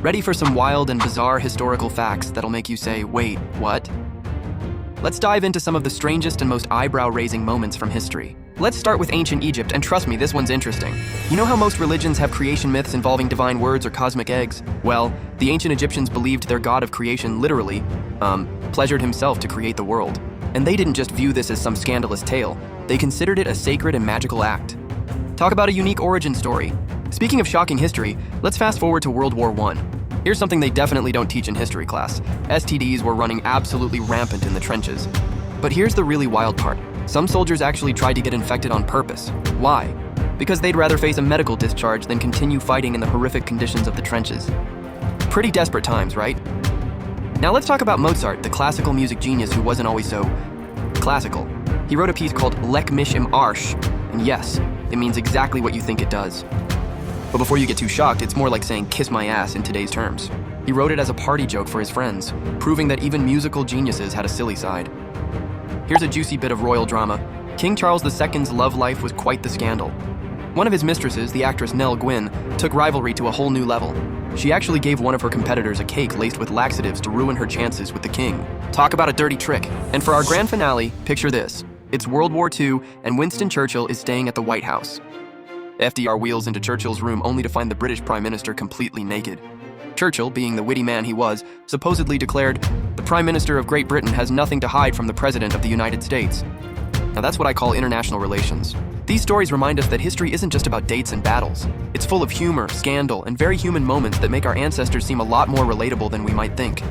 Ready for some wild and bizarre historical facts that'll make you say, wait, what? Let's dive into some of the strangest and most eyebrow-raising moments from history. Let's start with ancient Egypt, and trust me, this one's interesting. You know how most religions have creation myths involving divine words or cosmic eggs? Well, the ancient Egyptians believed their god of creation literally, pleasured himself to create the world. And they didn't just view this as some scandalous tale. They considered it a sacred and magical act. Talk about a unique origin story. Speaking of shocking history, let's fast forward to World War I. Here's something they definitely don't teach in history class. STDs were running absolutely rampant in the trenches. But here's the really wild part. Some soldiers actually tried to get infected on purpose. Why? Because they'd rather face a medical discharge than continue fighting in the horrific conditions of the trenches. Pretty desperate times, right? Now let's talk about Mozart, the classical music genius who wasn't always so classical. He wrote a piece called Leck mich im Arsch, and yes, it means exactly what you think it does. But before you get too shocked, it's more like saying kiss my ass in today's terms. He wrote it as a party joke for his friends, proving that even musical geniuses had a silly side. Here's a juicy bit of royal drama. King Charles II's love life was quite the scandal. One of his mistresses, the actress Nell Gwyn, took rivalry to a whole new level. She actually gave one of her competitors a cake laced with laxatives to ruin her chances with the king. Talk about a dirty trick. And for our grand finale, picture this. It's World War II, and Winston Churchill is staying at the White House. FDR wheels into Churchill's room only to find the British Prime Minister completely naked. Churchill, being the witty man he was, supposedly declared, "The Prime Minister of Great Britain has nothing to hide from the President of the United States." Now that's what I call international relations. These stories remind us that history isn't just about dates and battles. It's full of humor, scandal, and very human moments that make our ancestors seem a lot more relatable than we might think.